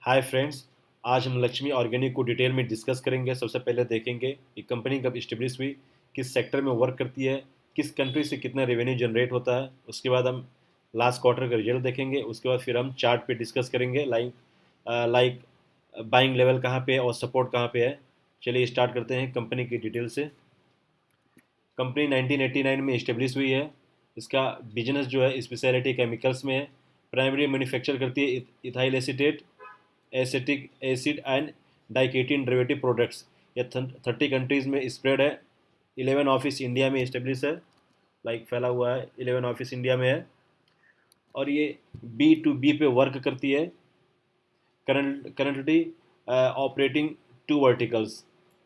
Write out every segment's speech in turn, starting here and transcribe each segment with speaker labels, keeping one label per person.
Speaker 1: Hi friends. आज हम Lakshmi organic को डिटेल में डिस्कस करेंगे। सबसे पहले देखेंगे कि कंपनी कब इस्टेब्लिश हुई, किस सेक्टर में वर्क करती है, किस कंट्री से कितना रेवेन्यू जनरेट होता है। उसके बाद हम लास्ट क्वार्टर का रिजल्ट देखेंगे। उसके बाद फिर हम चार्ट पे डिस्कस करेंगे लाइक बाइंग लेवल कहाँ पे है और सपोर्ट कहाँ पे है। चलिए स्टार्ट करते हैं कंपनी की डिटेल से। कंपनी 1989 में इस्टेब्लिश हुई है। इसका बिजनेस जो है स्पेशलिटी केमिकल्स में है। प्राइमरी मैन्युफैक्चर करती है ethyl acetate, acetic acid and diketene derivative products. यह 30 कंट्रीज़ में स्प्रेड है। 11 ऑफिस इंडिया में इस्टेब्लिश है, फैला हुआ है। 11 ऑफिस इंडिया में है और ये B2B पे वर्क करती है। करंटली ऑपरेटिंग टू वर्टिकल्स,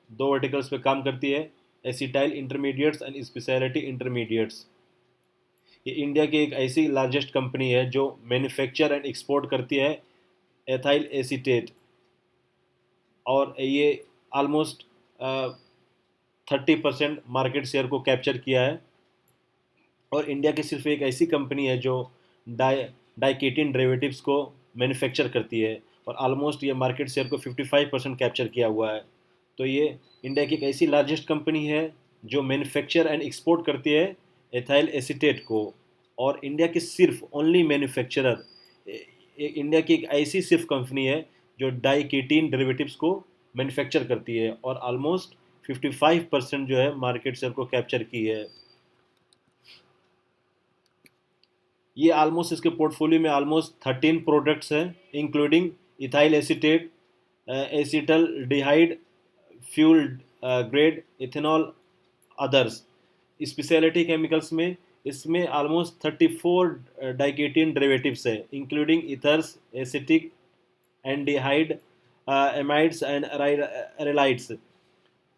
Speaker 1: दो वर्टिकल्स पे काम करती है, acetyl intermediates and speciality intermediates. ये इंडिया की एक ऐसी लार्जेस्ट कंपनी है जो मैन्युफैक्चर एंड एक्सपोर्ट करती है एथाइल एसीटेट, और ये ऑलमोस्ट 30% मार्केट शेयर को कैप्चर किया है। और इंडिया की सिर्फ एक ऐसी कंपनी है जो डाइकेटिन डेरिवेटिव्स को मैन्युफैक्चर करती है, और ऑलमोस्ट ये मार्केट शेयर को 55% कैप्चर किया हुआ है। तो ये इंडिया की एक ऐसी लार्जेस्ट कंपनी है जो मैन्युफैक्चर एंड एक्सपोर्ट करती है एथाइल एसीटेट को। और इंडिया की सिर्फ ओनली मैन्युफैक्चरर, इंडिया की एक ऐसी सिर्फ कंपनी है जो डाइकेटिन डेरिवेटिव्स को मैन्युफैक्चर करती है, और ऑलमोस्ट 55% जो है मार्केट शेयर को कैप्चर की है। ये ऑलमोस्ट इसके पोर्टफोलियो में ऑलमोस्ट 13 प्रोडक्ट्स हैं, including ethyl acetate, acetaldehyde, fuel grade ethanol, others. Speciality chemicals में इसमें ऑलमोस्ट 34 डाइकेटिन डेरिवेटिव्स है, including ethers, acetic, anhydride, amides and arylides.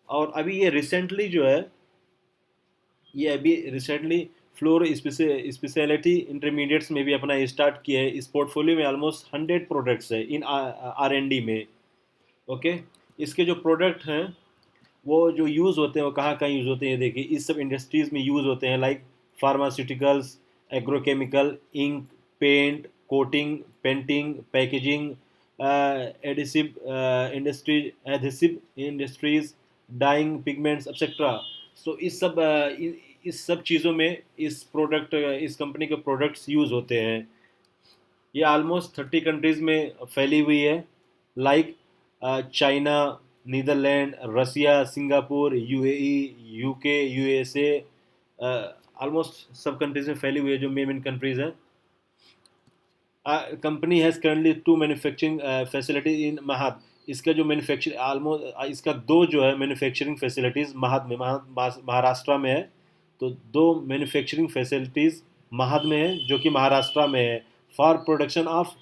Speaker 1: और अभी ये रिसेंटली जो है, ये अभी रिसेंटली फ्लोर स्पेशलिटी इंटरमीडिएट्स में भी अपना स्टार्ट किया है। इस पोर्टफोलियो में ऑलमोस्ट 100 प्रोडक्ट्स है इन R&D में। ओके, इसके जो प्रोडक्ट हैं वो जो यूज़ होते हैं वो कहाँ कहाँ यूज़ होते हैं, देखिए इस सब इंडस्ट्रीज़ में यूज़ होते हैं, like pharmaceuticals, agrochemical, ink, paint, coating, painting, packaging, adhesive adhesive industries, dyeing, pigments etcetera. So इस सब चीज़ों में इस कंपनी के प्रोडक्ट्स यूज़ होते हैं। ये ऑलमोस्ट 30 कंट्रीज़ में फैली हुई है, like China, Netherland, Russia, Singapore, UAE, UK, USA। Almost सब कंट्रीज में फैली हुई है जो मेन कंट्रीज हैं। Company has currently 2 manufacturing facility in Mahad. इसका जो मैन्युफैक्चर ऑलमोस्ट इसका दो जो है मैन्युफैक्चरिंग फैसिलिटीज़ महाद में, महाराष्ट्र में है। तो दो मैन्युफैक्चरिंग फैसिलिटीज़ महाद में है जो कि महाराष्ट्र में है, for production of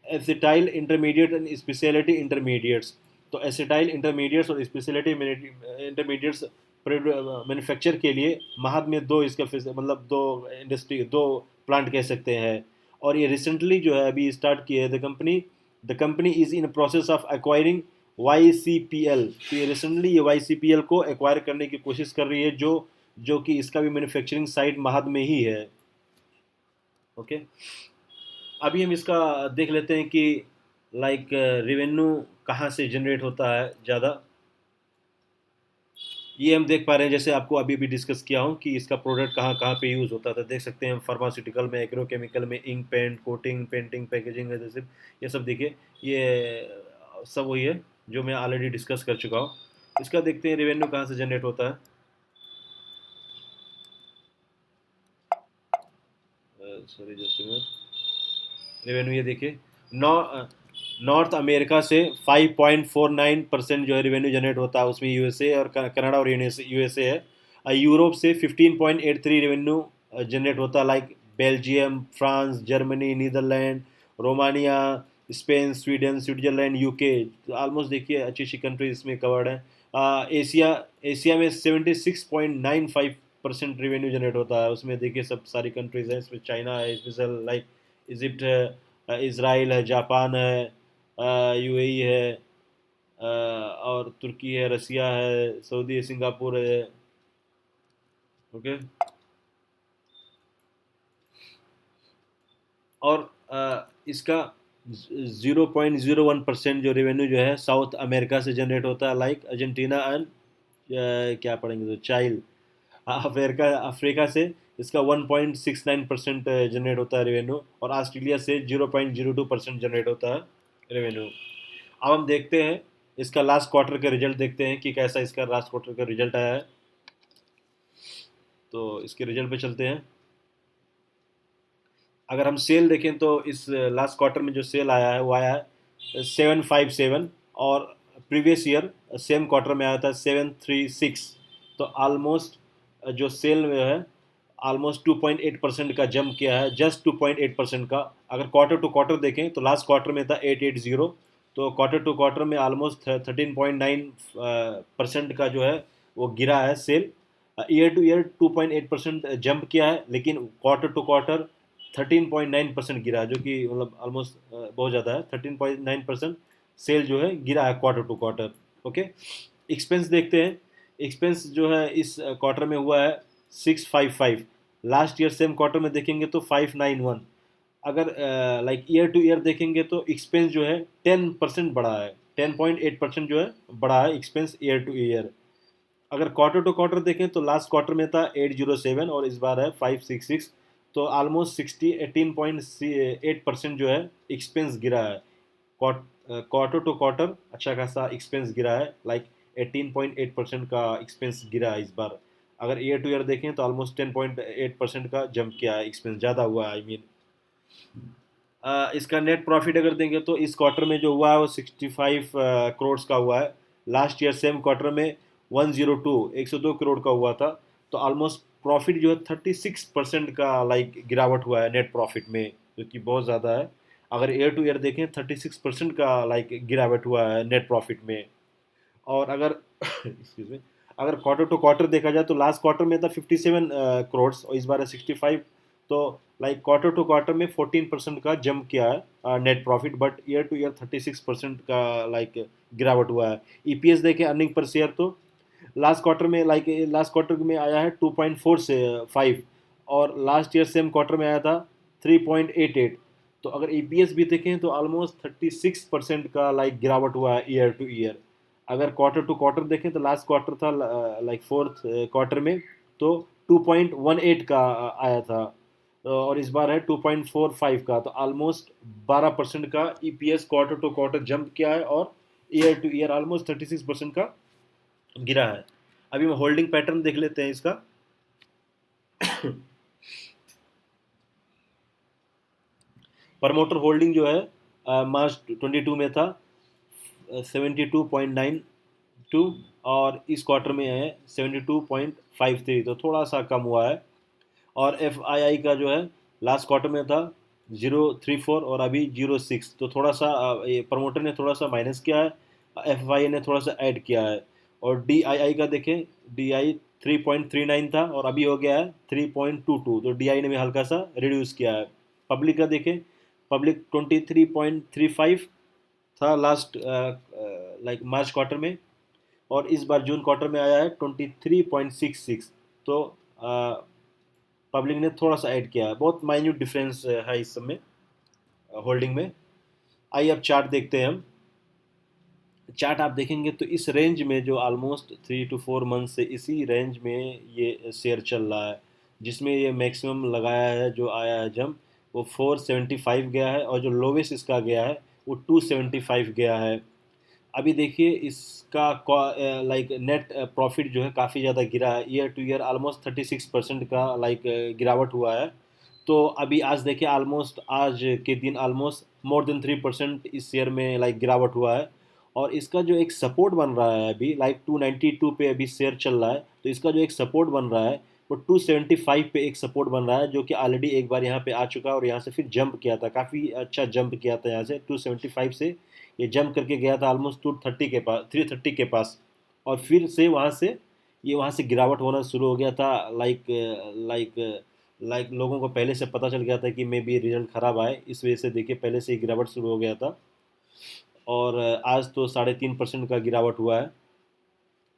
Speaker 1: acetyl intermediate and speciality intermediates. तो एसिटाइल इंटरमीडिएट्स और स्पेशलिटी इंटरमीडिएट्स मैन्युफैक्चर के लिए महाद में दो इसका मतलब दो इंडस्ट्री, दो प्लांट कह सकते हैं। और ये रिसेंटली जो है अभी स्टार्ट किया है the company is in process of acquiring YCPL। तो ये रिसेंटली ये YCPL को एक्वायर करने की कोशिश कर रही है, जो कि इसका भी मैन्युफैक्चरिंग साइट महाद में ही है। ओके, अभी हम इसका देख लेते हैं कि रेवेन्यू कहाँ से जनरेट होता है ज़्यादा। ये हम देख पा रहे हैं, जैसे आपको अभी भी डिस्कस किया हूँ कि इसका प्रोडक्ट कहाँ कहाँ पे यूज़ होता था। देख सकते हैं फार्मास्यूटिकल में, एग्रोकेमिकल में, ink, paint, coating, painting, packaging, adhesive, ये सब देखिए। ये सब वही है जो मैं ऑलरेडी डिस्कस कर चुका हूँ। इसका देखते हैं रेवेन्यू कहाँ से जनरेट होता है। सॉरी, जस्ट रेवेन्यू ये देखिए, नौ नॉर्थ अमेरिका से 5.49% जो है रेवेन्यू जनरेट होता है, उसमें USA और कनाडा और USA है। यूरोप से 15.83 रेवेन्यू जनरेट होता है, like Belgium, France, Germany, Netherland, Romania, Spain, Sweden, Switzerland, UK। Almost देखिए अच्छी अच्छी कंट्रीज इसमें कवर्ड है। एशिया एशिया में 76.95% रेवेन्यू जनरेट होता है, उसमें देखिए सब सारी कंट्रीज हैं। इसमें चाइना है, स्पेशल लाइक इजिप्ट है, इसराइल है, जापान है, UAE है, और तुर्की है, रसिया है, सऊदी, सिंगापुर है। ओके, इसका 0.01% जो रेवेन्यू जो है साउथ अमेरिका से जनरेट होता है, लाइक अर्जेंटीना एंड क्या पढ़ेंगे तो चाइल्ड अफ्रीका अफ्रीका से इसका 1.69% जनरेट होता है रेवेन्यू, और ऑस्ट्रेलिया से 0.02% जनरेट होता है रेवेन्यू। अब हम देखते हैं इसका लास्ट क्वार्टर का रिजल्ट, देखते हैं कि कैसा इसका लास्ट क्वार्टर का रिजल्ट आया है। तो इसके रिजल्ट पे चलते हैं। अगर हम सेल देखें तो इस लास्ट क्वार्टर में जो सेल आया है वो आया है 757, और प्रीवियस ईयर सेम क्वार्टर में आया था 736। तो ऑलमोस्ट जो सेल में है ऑलमोस्ट 2.8% का जंप किया है, जस्ट 2.8% का। अगर क्वार्टर टू क्वार्टर देखें तो लास्ट क्वार्टर में था 880, तो क्वार्टर टू क्वार्टर में ऑलमोस्ट 13.9% का जो है वो गिरा है sale. Year to year 2.8% jump किया है, लेकिन क्वार्टर टू क्वार्टर 13.9% गिरा है, जो कि मतलब ऑलमोस्ट बहुत ज़्यादा है। 13.9% सेल जो है गिरा है quarter to quarter. Okay, expense देखते हैं। एक्सपेंस जो है इस क्वार्टर में हुआ है 655, लास्ट ईयर सेम क्वार्टर में देखेंगे तो 591। अगर लाइक ईयर टू ईयर देखेंगे तो एक्सपेंस जो है 10% बढ़ा है, 10.8% जो है बढ़ा है एक्सपेंस ईयर टू ईयर। अगर क्वार्टर टू क्वार्टर देखें तो लास्ट क्वार्टर में था 807 और इस बार है 566, तो ऑलमोस्ट 18.8% जो है एक्सपेंस गिरा है। क्वार्टर टू क्वार्टर अच्छा खासा एक्सपेंस गिरा है, लाइक 18.8% का एक्सपेंस गिरा है इस बार। अगर ईयर टू ईयर देखें तो ऑलमोस्ट 10.8% का जंप किया है, एक्सपेंस ज़्यादा हुआ है आई मीन। इसका नेट प्रॉफिट अगर देंगे तो इस क्वार्टर में जो हुआ है वो 65 करोड़ का हुआ है। लास्ट ईयर सेम क्वार्टर में 102 करोड़ का हुआ था। तो ऑलमोस्ट प्रॉफिट जो है 36% का लाइक गिरावट हुआ है नेट प्रॉफिट में, जो कि बहुत ज़्यादा है। अगर ईयर टू ईयर देखें 36% का लाइक गिरावट हुआ है नेट प्रॉफिट में। और अगर एक्सक्यूज मी, अगर क्वार्टर टू क्वार्टर देखा जाए तो लास्ट क्वार्टर में था 57 करोड़ और इस बार है 65। तो लाइक क्वार्टर टू क्वार्टर में 14% का जंप किया है net profit, but year to year 36% का लाइक गिरावट हुआ है। ईपीएस देखें अर्निंग पर शेयर तो लास्ट क्वार्टर में लाइक लास्ट क्वार्टर में आया है 2.4 से 5, और लास्ट ईयर सेम क्वार्टर में आया था 3.88। तो अगर ईपीएस भी देखें तो ऑलमोस्ट 36% का लाइक गिरावट हुआ है ईयर टू ईयर। अगर क्वार्टर टू क्वार्टर देखें तो लास्ट क्वार्टर था लाइक फोर्थ क्वार्टर में तो 2.18 का आया था, और इस बार है 2.45 का। तो ऑलमोस्ट 12% का EPS quarter to quarter jump किया है, और ईयर टू ईयर ऑलमोस्ट 36% का गिरा है। अभी हम होल्डिंग पैटर्न देख लेते हैं इसका। प्रमोटर होल्डिंग जो है मार्च 22 में था 72.92, और इस क्वार्टर में है 72.53, तो थोड़ा सा कम हुआ है। और एफ आई आई का जो है लास्ट क्वार्टर में था 034 और अभी 06, तो थोड़ा सा प्रमोटर ने थोड़ा सा माइनस किया है, एफ आई ने थोड़ा सा ऐड किया है। और डी आई आई का देखें, डी आई 3.39 था और अभी हो गया है 3.22, तो डी आई ने भी हल्का सा रिड्यूस किया है। पब्लिक का देखें, पब्लिक 23.35 था लास्ट लाइक मार्च क्वार्टर में, और इस बार जून क्वार्टर में आया है 23.66। तो पब्लिक ने थोड़ा सा ऐड किया है, बहुत माइन्यूट डिफरेंस है इस समय होल्डिंग में। आइए अब चार्ट देखते हैं हम। चार्ट आप देखेंगे तो इस रेंज में जो ऑलमोस्ट 3 to 4 मंथ से इसी रेंज में ये शेयर चल रहा है, जिसमें ये मैक्सिमम लगाया है जो आया है जंप वो 475 गया है, और जो लोवेस्ट इसका गया है वो 275 गया है। अभी देखिए इसका लाइक नेट प्रॉफिट जो है काफ़ी ज़्यादा गिरा है, ईयर टू ईयर ऑलमोस्ट 36% का लाइक गिरावट हुआ है। तो अभी आज देखिए ऑलमोस्ट आज के दिन ऑलमोस्ट मोर देन 3% इस शेयर में लाइक गिरावट हुआ है। और इसका जो एक सपोर्ट बन रहा है अभी लाइक 292 पे अभी शेयर चल रहा है, तो इसका जो एक सपोर्ट बन रहा है वो 275 पे एक सपोर्ट बन रहा है, जो कि ऑलरेडी एक बार यहाँ पे आ चुका है और यहाँ से फिर जंप किया था, काफ़ी अच्छा जंप किया था यहाँ से 275 से। ये जंप करके गया था ऑलमोस्ट 230 के पास, 330 के पास, और फिर से वहाँ से गिरावट होना शुरू हो गया था। लाइक लाइक लोगों को पहले से पता चल गया था कि मे बी रिजल्ट ख़राब आए, इस वजह से देखिए पहले से ही गिरावट शुरू हो गया था। और आज तो 3.5% का गिरावट हुआ है।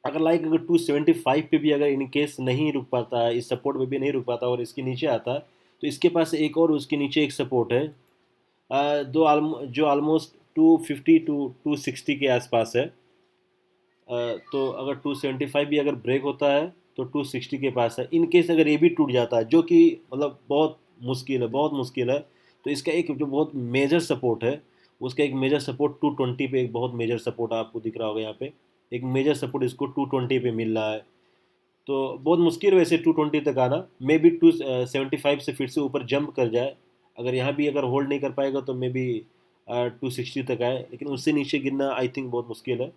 Speaker 1: अगर 275 पे भी अगर इन केस नहीं रुक पाता है, इस सपोर्ट पे भी नहीं रुक पाता और इसके नीचे आता है, तो इसके पास एक और उसके नीचे एक सपोर्ट है जो ऑलमोस्ट 250 टू 260 के आसपास है। तो अगर 275 भी अगर ब्रेक होता है तो 260 के पास है। इन केस अगर ये भी टूट जाता है, जो कि मतलब बहुत मुश्किल है, बहुत मुश्किल है, तो इसका एक जो बहुत मेजर सपोर्ट है, उसका एक मेजर सपोर्ट 220 पे, एक बहुत मेजर सपोर्ट आपको दिख रहा होगा यहाँ पे। एक मेजर सपोर्ट इसको 220 पे मिल रहा है। तो बहुत मुश्किल है वैसे 220 तक आना। मे बी 275 से फिर से ऊपर जंप कर जाए। अगर यहाँ भी अगर होल्ड नहीं कर पाएगा तो मे बी 260 तक आए, लेकिन उससे नीचे गिरना आई थिंक बहुत मुश्किल है।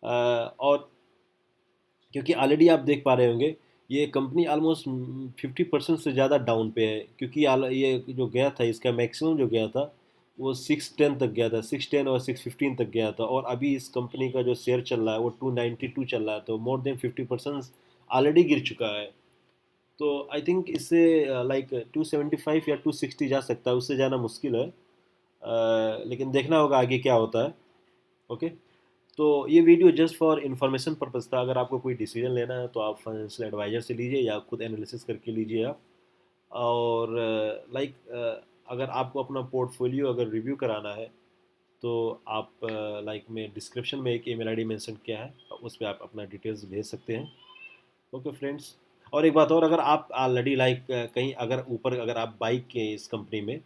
Speaker 1: और क्योंकि ऑलरेडी आप देख पा रहे होंगे, ये कंपनी ऑलमोस्ट 50% से ज़्यादा डाउन पे है। क्योंकि ये जो गया था, इसका मैक्सिमम जो गया था वो 610 तक गया था, 610 और 615 तक गया था। और अभी इस कंपनी का जो शेयर चल रहा है वो 292 चल रहा है, तो मोर देन 50% ऑलरेडी गिर चुका है। तो आई थिंक इससे लाइक 275 या 260 जा सकता है, उससे जाना मुश्किल है। लेकिन देखना होगा आगे क्या होता है। ओके। तो ये video just for information purpose था। अगर आपको कोई डिसीजन लेना है तो आप फाइनेंशियल एडवाइज़र से लीजिए या खुद एनालिसिस करके लीजिए आप। और लाइक अगर आपको अपना पोर्टफोलियो अगर रिव्यू कराना है तो आप लाइक में डिस्क्रिप्शन में एक ईमेल आईडी मेंशन किया है, उस पर आप अपना डिटेल्स भेज सकते हैं। Okay friends. और एक बात और, अगर आप ऑलरेडी लाइक कहीं अगर ऊपर अगर आप बाइक के इस कंपनी में,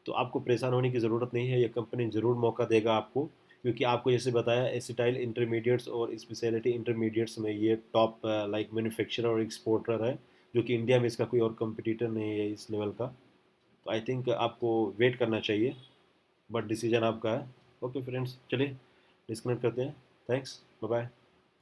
Speaker 1: तो आपको परेशान होने की ज़रूरत नहीं है। ये कंपनी ज़रूर मौका देगा आपको, क्योंकि आपको जैसे बताया एसिटाइल इंटरमीडिएट्स और स्पेशलिटी इंटरमीडिएट्स में ये टॉप लाइक मैन्युफैक्चरर और एक्सपोर्टर है, जो कि इंडिया में इसका कोई और कंपटीटर नहीं है इस लेवल का। तो आई थिंक आपको वेट करना चाहिए, बट डिसीजन आपका है। ओके फ्रेंड्स, चलिए डिस्कनेक्ट करते हैं। Thanks, bye bye.